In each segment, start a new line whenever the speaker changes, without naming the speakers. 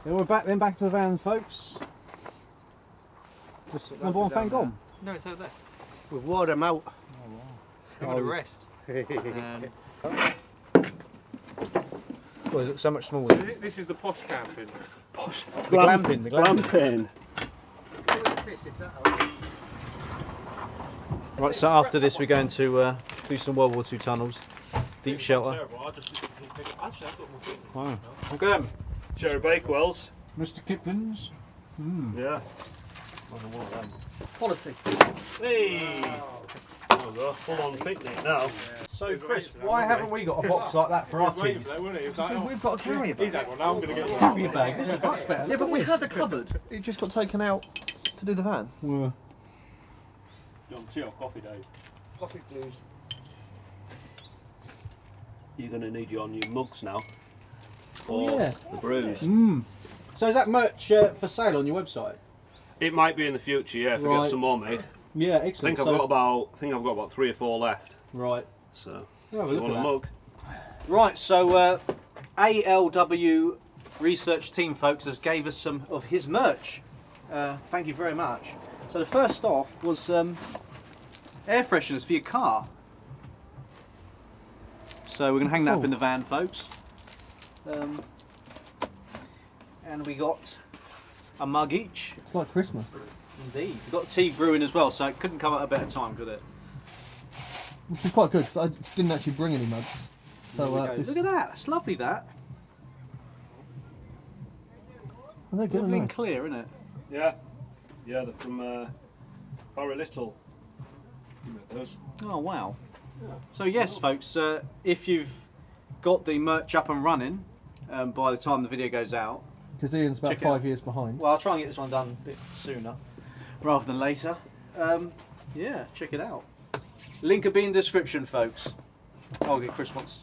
Then we're back to the van, folks. Just number one fan gone.
No, it's over there.
We've wore them out.
Oh, wow. I'm going to rest.
Well, it looks so much smaller.
This is the posh camping.
Posh. The glamping. The glamping. Right, so after this we're going to do some World War II tunnels. Deep shelter. Wow. Look at them.
Cherry Bakewells.
Mr. Kipling's.
Yeah.
Quality.
Hey! Oh, God, full on picnic now.
So Chris, why haven't we got a box like that for our teams?
Because we've got a carrier bag.
He's had one, now I'm going to get one.
Carrier bag, this is much better.
Yeah, but we had a cupboard. It just got taken out to do the van.
Yeah.
John, tea or coffee, Dave?
Coffee, please.
You're going to need your new mugs now.
Oh, yeah.
The brews.
So is that merch for sale on your website?
It might be in the future, yeah, if we
Right.
get some more made.
Yeah,
I
excellent.
think I've got about 3 or 4 left.
Right.
So
Have a
if you
look
want
at
a
that.
mug.
Right, so ALW research team, folks, has gave us some of his merch. Thank you very much. So the first off was air fresheners for your car. So we're going to hang that up in the van, folks. And we got a mug each.
It's like Christmas.
Indeed. We've got tea brewing as well, so it couldn't come at a better time, could it?
Which is quite good because I didn't actually bring any mugs. So
Look at that, that's lovely that.
they're good,
Lovely and
aren't
clear, isn't it?
Yeah. Yeah, they're from Barry Little. You met those.
Oh wow. So yes folks, if you've got the merch up and running by the time the video goes out,
Because Ian's about
Check it
5
out.
years behind.
well I'll try and get this one done a bit sooner rather than later. Yeah, check it out. Link will be in the description, folks. I'll get Chris wants.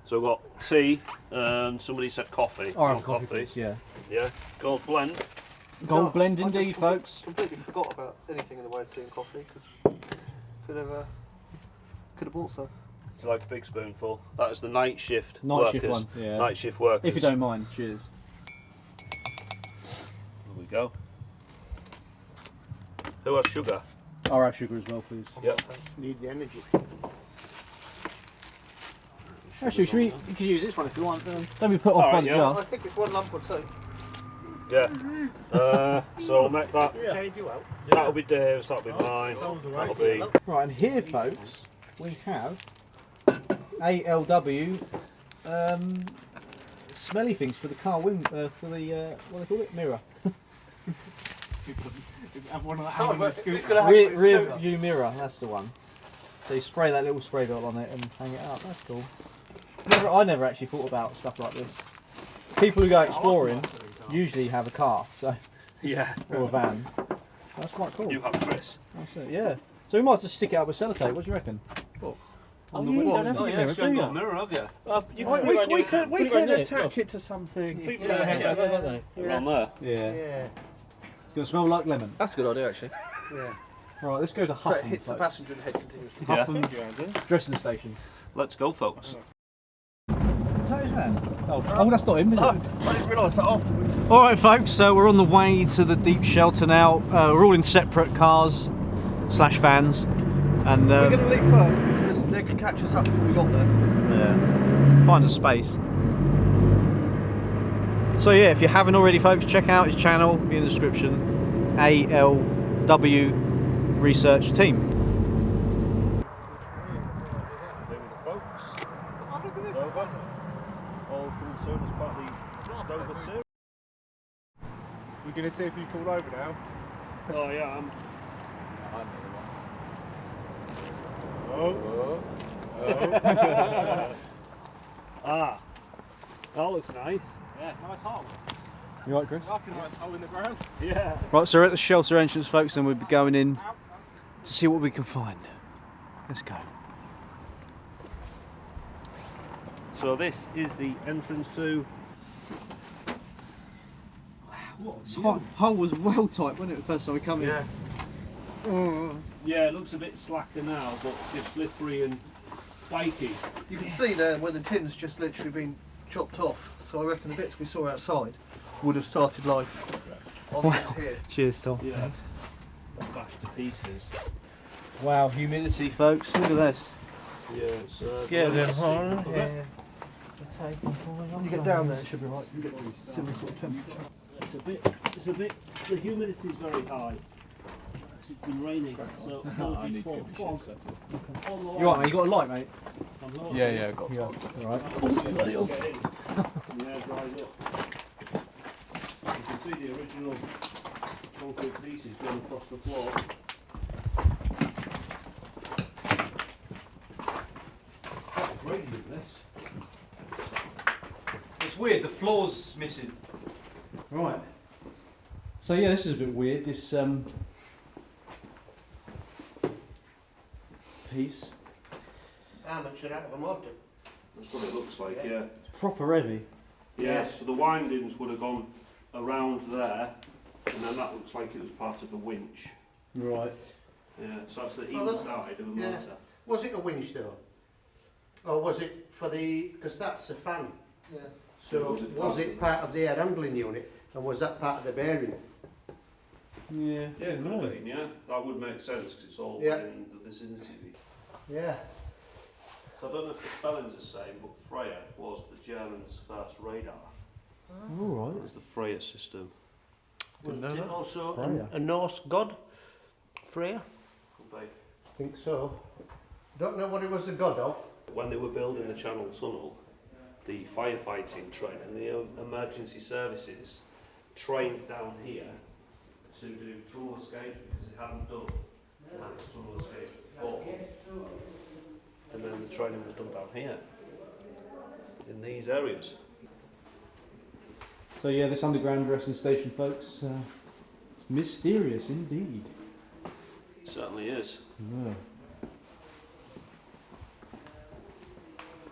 So we've got tea and somebody said coffee.
Or
Want
coffee, please, yeah.
Yeah, gold blend.
Gold blend
I just
indeed, folks.
completely forgot about anything in the way of tea and coffee because could have bought some.
It's like a big spoonful. That is the night shift
Night
workers.
shift one, yeah.
Night shift workers.
If you don't mind, cheers.
There we go. Who has sugar?
I'll have sugar as well, please.
Yep.
Need the energy.
Actually, you could use this one if you want. Don't be put off by
Alright,
the
yeah.
jar.
I think it's 1 lump or 2.
Yeah. So I'll make that.
Carried you out.
That'll be Dave's. That'll be mine. That'll be.
Right, and here, folks, we have ALW smelly things for the car wind, for the what do they call it? Mirror. Rear view mirror, that's the one. So you spray that little spray bottle on it and hang it up. That's cool. I never actually thought about stuff like this. People who go exploring usually have a car, so
Yeah.
or a van. That's quite cool.
You have Chris.
That's it, yeah. So we might just stick it up with sellotape. What do you reckon? On the window.
Oh yeah, you haven't got a mirror, have you?
We could attach it to something.
People don't have that, don't they? They're on there.
Yeah.
Yeah.
It's going to smell like lemon.
That's a good idea, actually.
Yeah.
Right, let's go to
So
Huffam.
it hits the
folks.
passenger and the head continuously.
Huffam dressing station.
Let's go, folks.
Is that his van? Oh, that's not him, is it?
I didn't realise that afterwards.
Alright folks, so we're on the way to the deep shelter now. We're all in separate cars / vans. And
We're going to leave first because they could catch us up before we got there.
yeah, find a space. So yeah, if you haven't already folks, check out his channel, be in the description. ALW Research Team.
Dover. All coming soon as part of the Dover series. We're going to see if you fall over now.
Oh yeah, I'm.
Oh.
Ah, that looks nice.
Yeah, nice hole.
You right, Chris?
Like a nice hole in the ground.
Yeah.
Right, so we're at the shelter entrance folks and we'll be going in to see what we can find. Let's go.
So this is the entrance to.
This hole was well tight, wasn't it, the first time we come in?
Yeah.
Yeah, it looks a bit slacker now, but just slippery and spiky.
You can see there where the tin's just literally been chopped off. So I reckon the bits we saw outside would have started like on here.
Cheers, Tom.
Yeah. Bashed to pieces.
Wow, humidity, folks. Look at this.
Yeah, it's
Getting hard.
When you get down there, it should be right. You get similar sort of temperature.
It's a bit, the humidity is very high. It's been raining, so apologies for fog.
You right, mate? You got a light, mate?
Yeah, got
Yeah. All right.
Yeah, dries up. You can see the original concrete pieces going across the floor. It's raining this.
It's weird. The floor's missing. Right. So yeah, this is a bit weird. This piece.
Amateur out of a mod.
That's what it looks like, yeah.
It's proper heavy.
Yeah, so the windings would have gone around there, and then that looks like it was part of a winch.
Right.
Yeah, so that's the
Oh, that's-
inside of a
yeah.
motor.
Was it a winch though? Or was it for the, because that's a fan,
Yeah.
so was it part of the air handling unit and was that part of the bearing?
Yeah.
Yeah, it could have been, yeah. That would make sense because it's all
Yeah.
in the vicinity.
Yeah.
So I don't know if the spelling's the same, but Freya was the Germans' first radar.
All
It
right.
was the Freya system.
Was
know
it
that.
also
Freya.
a Norse god, Freya?
Could be.
I think so. Don't know what it was the god of.
When they were building the Channel Tunnel, the firefighting train and the emergency services trained down here to do tunnel escapes because they hadn't done enhanced tunnel escapes before. And then the training was done down here, in these areas.
So yeah, this underground dressing station, folks, it's mysterious indeed.
It certainly is.
Yeah.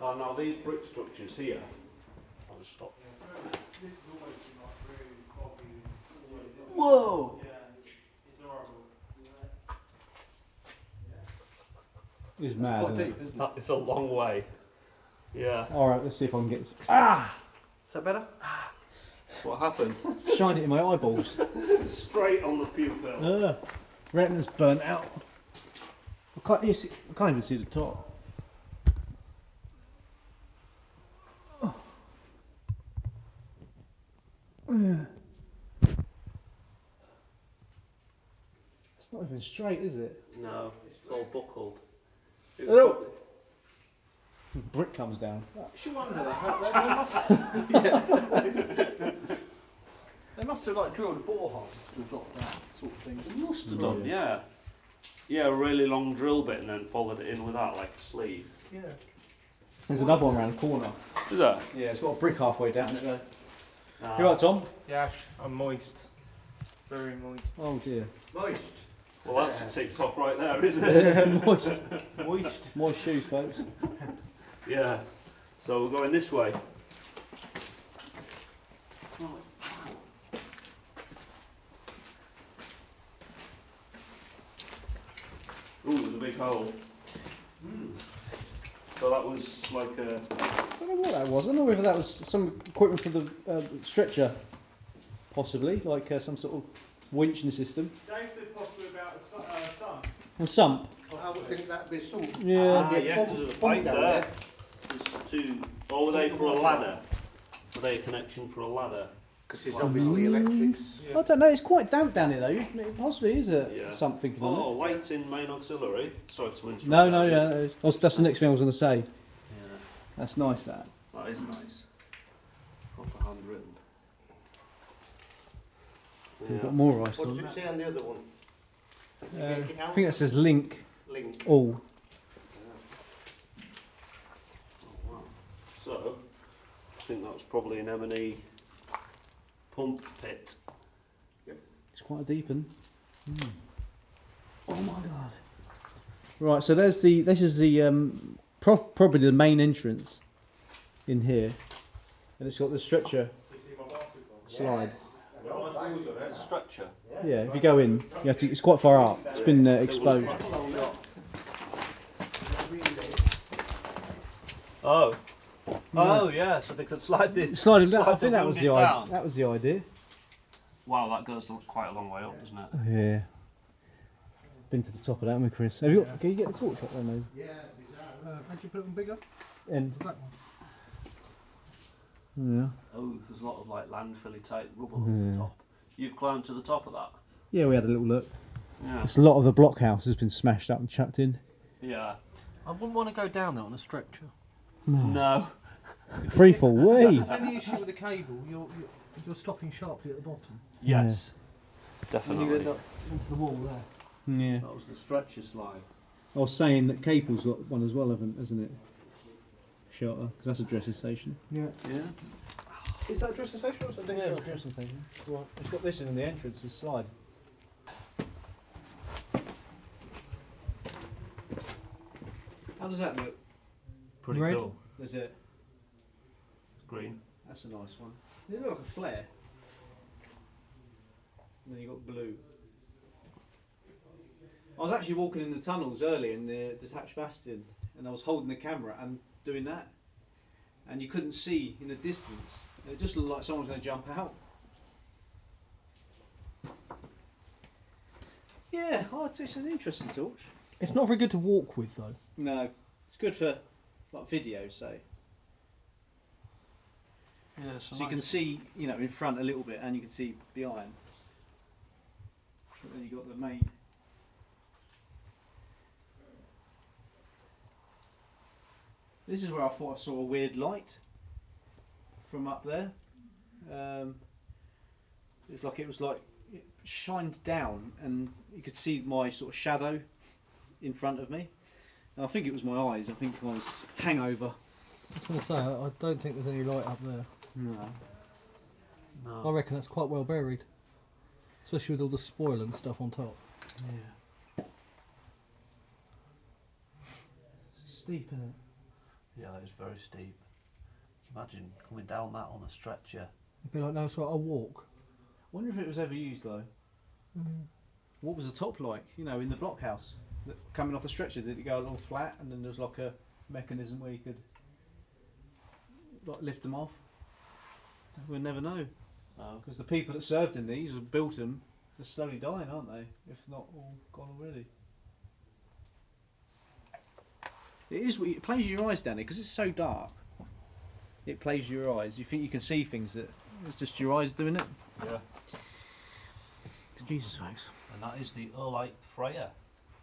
Now these brick structures here, I'll just stop.
Whoa! It's mad. Isn't it?
That is a long way. Yeah.
All right, let's see if I can get this. Ah!
Is that better?
What happened?
Shined it in my eyeballs.
Straight on the pupil.
Retina's burnt out. I can't even see the top. It's not even straight, is it?
No, it's all buckled. It
Oh.
was
Brick comes down.
She wonder that. They must have like drilled a borehole to drop that sort of thing.
It must have done, yeah. Yeah, a really long drill bit and then followed it in with that like a sleeve.
Yeah.
There's another one around the corner.
Is that?
Yeah, it's got a brick halfway down it though.
Ah.
You right, Tom?
Yeah, I'm moist. Very moist.
Oh dear.
Moist.
Well, that's a TikTok right there, isn't it?
Moist. Moist shoes, folks.
Yeah. So we're going this way. Ooh, there's a big hole. So that was like a.
I don't know what that was. I don't know whether that was some equipment for the stretcher, possibly, like some sort of winching system.
James said possibly about a sun.
And sump.
I would think that'd be some.
Yeah.
Ah, yeah, because there's a pipe
down
there. There's two. Or were they for a ladder? Were they a connection for a ladder?
Because it's obviously electrics.
I don't know. It's quite damp down here though. It possibly is a
Yeah.
something on
Oh, lighting main auxiliary. Sorry to interrupt.
it. No, no, yeah. That's the next thing I was going to say.
Yeah,
That's nice. That.
that is nice. Proper handwritten.
We've
Yeah.
got more ice
What
on.
does it say on the other one? Have you
I
taken it out?
think that says link
Link.
all.
Oh, wow. So, I think that was probably an M&E pump pit.
It's quite a deep one. Oh my god. Right, so this is the probably the main entrance in here, and it's got the stretcher slide.
Stretcher.
Yeah, if you go in, you have to. It's quite far up. It's been exposed.
Oh, Oh yeah, so they could slide the
Slide him down. I
slide
think that was
wounded
the
down.
idea. That was the idea.
Wow, that goes quite a long way up, doesn't it?
Yeah. Been to the top of that, haven't we, Chris? Have you got, can you get the torch up there, maybe?
Yeah,
How'd you put them bigger?
And
That one.
yeah.
Oh, there's a lot of like landfilly type rubble at the top. You've climbed to the top of that?
Yeah, we had a little look.
Yeah.
It's a lot of the blockhouse has been smashed up and chucked in.
Yeah.
I wouldn't want to go down there on a stretcher.
No.
Free fall,
If
way.
there's any issue with the cable, you're stopping sharply at the bottom.
Yes.
And
Definitely.
you end up into the wall there.
Yeah.
That was the stretcher slide.
I was saying that Capel's got one as well, hasn't it? Shelter, because that's a dressing station.
Yeah.
Yeah.
Is that a dressing station or is that a
Yeah,
shelter?
it's a dressing station. Right. It's got this in the entrance, the slide. How does that look?
Pretty
Red.
cool.
Is it?
Green.
That's a nice one. Does it look like a flare? And then you got blue. I was actually walking in the tunnels early in the detached bastion, and I was holding the camera and doing that, and you couldn't see in the distance. It just looked like someone was going to jump out. Yeah, oh, it's an interesting torch.
It's not very good to walk with though.
No, it's good for like video, say.
Yeah,
So you can see, you know, in front a little bit, and you can see behind. But then you got the main. This is where I thought I saw a weird light from up there. It's like it was like it shined down, and you could see my sort of shadow in front of me. And I think it was my eyes. I think I was hangover.
I was going to say, I don't think there's any light up there.
No.
I reckon that's quite well buried. Especially with all the spoil and stuff on top.
Yeah. It's steep, isn't it?
Yeah, it's very steep. Can you imagine coming down that on a stretcher?
It'd be like, no, it's like a walk.
Wonder if it was ever used though. What was the top like? You know, in the blockhouse, coming off the stretcher, did it go along flat, and then there was like a mechanism where you could like lift them off? We'll never know,
No.
because the people that served in these or built them, they're slowly dying, aren't they? If not all gone already. It is. It plays your eyes down here because it's so dark. It plays your eyes. You think you can see things that it's just your eyes doing it.
Yeah.
Jesus, folks.
And that is the Earlite Freya.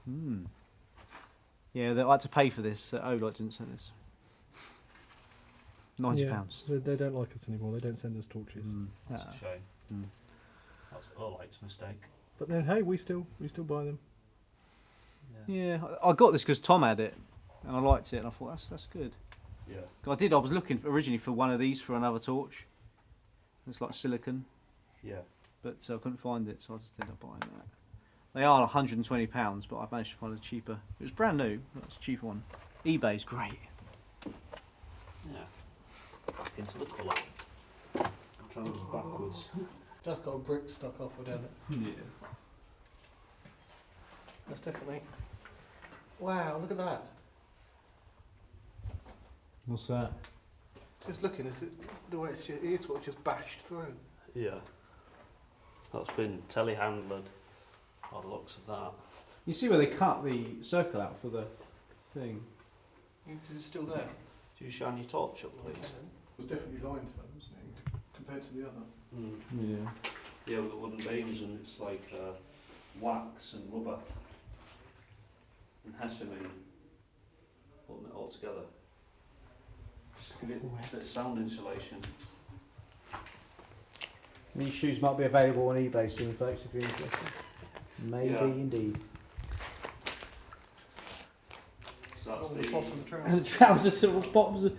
Hmm. Yeah, I had to pay for this. Olight didn't send this. £90.
They don't like us anymore. They don't send us torches.
That's
Ah.
a shame.
Mm.
That's Earlite's mistake.
But then, hey, we still buy them.
Yeah, I got this because Tom had it, and I liked it, and I thought that's good.
Yeah.
I was looking originally for one of these for another torch. It's like silicon,
Yeah.
but I couldn't find it, so I just ended up buying that. They are £120, but I've managed to find a cheaper. It was brand new, but it's a cheaper one. eBay's great.
Yeah. Back into the colour. I'm trying to go backwards.
Just got a brick stuck off or down it.
Yeah.
That's definitely. Wow, look at that.
What's that?
Just looking, is it the way it's just, it's sort of just bashed through.
Yeah. That's been telehandled by the looks of that.
You see where they cut the circle out for the thing?
Is it still there?
Do you shine your torch up, please?
It was definitely lined though, wasn't it, compared to the other?
Yeah.
Yeah, with the wooden beams, and it's like wax and rubber and hessamine, putting it all together. Just to give it a bit of sound insulation.
These shoes might be available on eBay soon, folks, if you're interested. Maybe
Yeah.
indeed.
So that's
On the
the
bottom of the trousers.
And the trousers sort of bottoms of...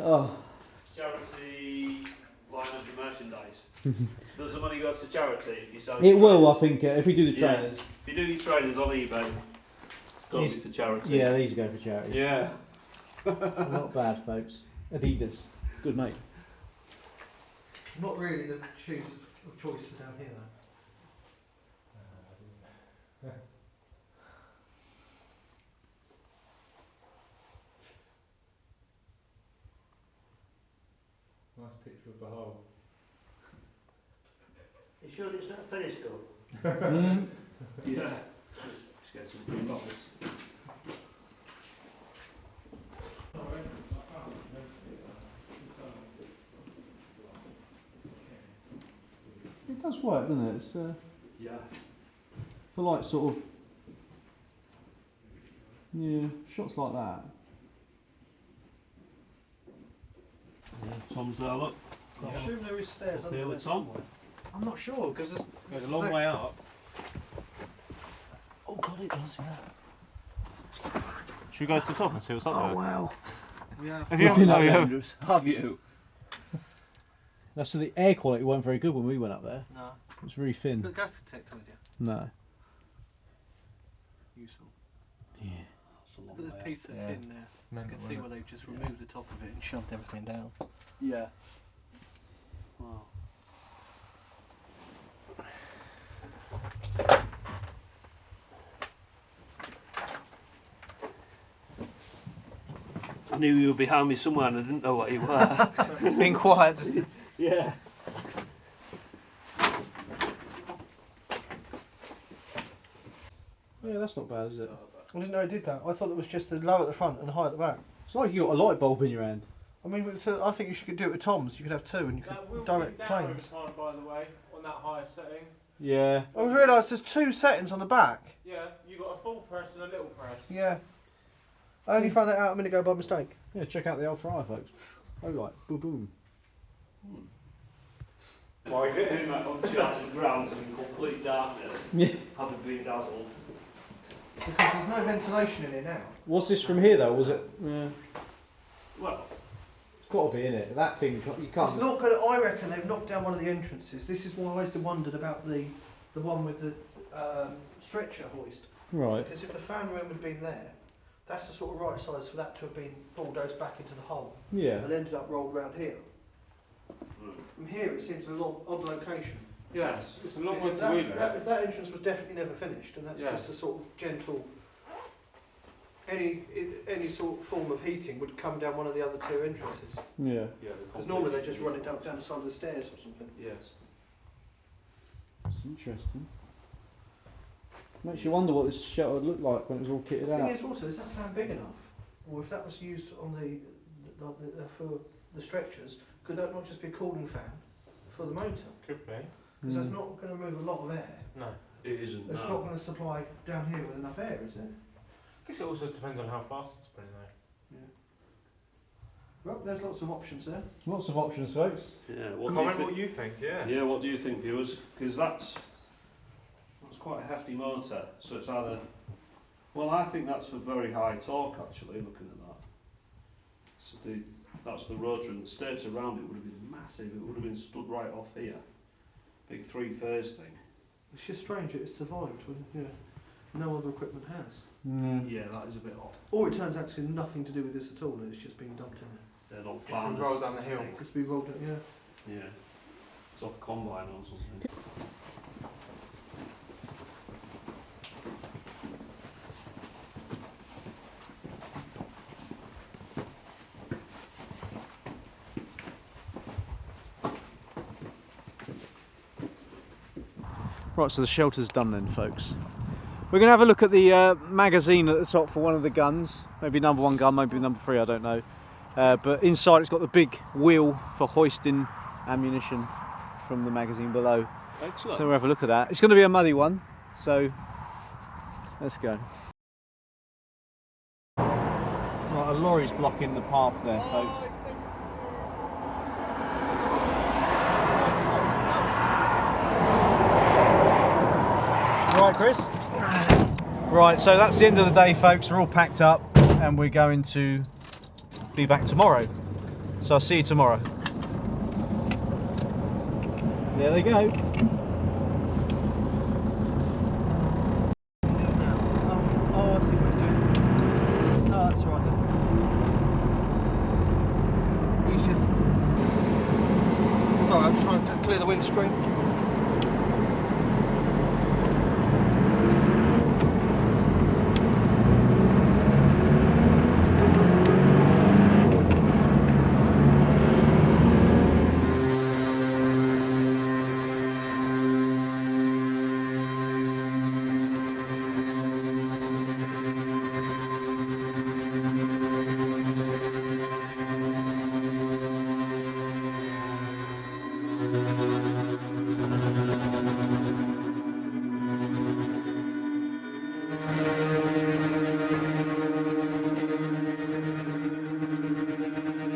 Oh.
charity line of the merchandise. Does the money go to charity if you sell
It
your
will, I
trainers?
think, if we do the
Yeah.
trainers.
If you do your trainers on eBay, it's got to
These-
be for charity.
Yeah, these are going for charity.
Yeah.
Not bad, folks. Adidas. Good mate.
Not really the shoes of choice for down here though.
with the hole.
You sure it's not a periscope?
Yeah. Let's get some green bottles.
It does work, doesn't it? It's
Yeah.
for like sort of shots like that.
Tom's there, look.
I assume there is stairs
Up
under
here
there
with Tom.
somewhere.
I'm not sure because there's
There's a long way up.
Oh god, it does, yeah.
Should we go to the top and see what's up there?
Wow.
Yeah.
Have you?
Looking
Oh,
at
yeah.
Dangerous. Have you?
That's so the air quality weren't very good when we went up there.
No.
It was really thin.
Got a gas detector with you.
No.
Useful.
Yeah.
Look at the piece of
Yeah.
tin there. You can see where they've just removed the top of it and shoved everything down.
Yeah. Wow.
I knew you were behind me somewhere and I didn't know what you were.
Being quiet.
Yeah.
Yeah, that's not bad, is it?
I didn't know it did that. I thought it was just the low at the front and high at the back.
It's like you got a light bulb in your hand.
I mean, so I think you should do it with Tom's. You could have two and you
That will
could direct
be down over
planes.
time, by the way, on that higher setting.
Yeah.
I realised there's two settings on the back.
Yeah, you got a full press and a little press.
Yeah. I only found that out a minute ago by mistake.
Yeah, check out the Ultra Eye, folks. Oh, like, boom, boom.
Why getting in that uncharted grounds in complete darkness,
Yeah.
having been dazzled.
Because there's no ventilation in here now.
Was this from here, though? Was it? Yeah.
Well,
It's got to be in it. That thing, you can't.
It's not going to, I reckon they've knocked down one of the entrances. This is why I always wondered about the one with the stretcher hoist.
Right.
Because if the fan room had been there, that's the sort of right size for that to have been bulldozed back into the hole
Yeah.
and ended up rolled around here. From here it seems a odd location.
Yes, it's a long way to
that,
Wheeler.
that entrance was definitely never finished, and that's
Yeah.
just a sort of gentle. Any sort of form of heating would come down one of the other two entrances.
Yeah.
yeah,
Because normally they just run it down the side of the stairs or something.
Yes.
It's interesting. Makes you wonder what this shelter would look like when it was all kitted
The thing
out.
is also, is that fan big enough? Or if that was used on for the stretchers, could that not just be a cooling fan for the motor?
Could be.
Because that's not going to remove a lot of air.
No.
It isn't.
It's
no.
not going to supply down here with enough air, is it?
I guess it also depends on how fast it's spinning though.
Well, there's lots of options there.
Lots of options, folks.
Yeah. What do you
Comment
think?
what you think, yeah.
Yeah. What do you think, viewers? Because that's quite a hefty motor. So it's either. Well, I think that's for very high torque. Actually, looking at that. So that's the rotor, and the stator around it would have been massive. It would have been stood right off here. Big three-phase thing.
It's just strange that it's survived when no other equipment has.
Yeah, that is a bit odd.
Or it turns out to nothing to do with this at all, and it's just been dumped in there.
They're not
Just
farmers.
rolls down the hill.
It's been rolled in, yeah.
Yeah. It's off a combine or something.
Right, so the shelter's done then, folks. We're going to have a look at the magazine at the top for one of the guns. Maybe number 1 gun, maybe number 3, I don't know. But inside it's got the big wheel for hoisting ammunition from the magazine below.
Excellent.
So we'll have a look at that. It's going to be a muddy one, so let's go. Right, a lorry's blocking the path there, folks. Right, Chris? Right, so that's the end of the day, folks. We're all packed up and we're going to be back tomorrow. So I'll see you tomorrow. There they go. Oh, I see what he's doing. Oh, that's right then. He's just... Sorry, I'm just trying to clear the windscreen.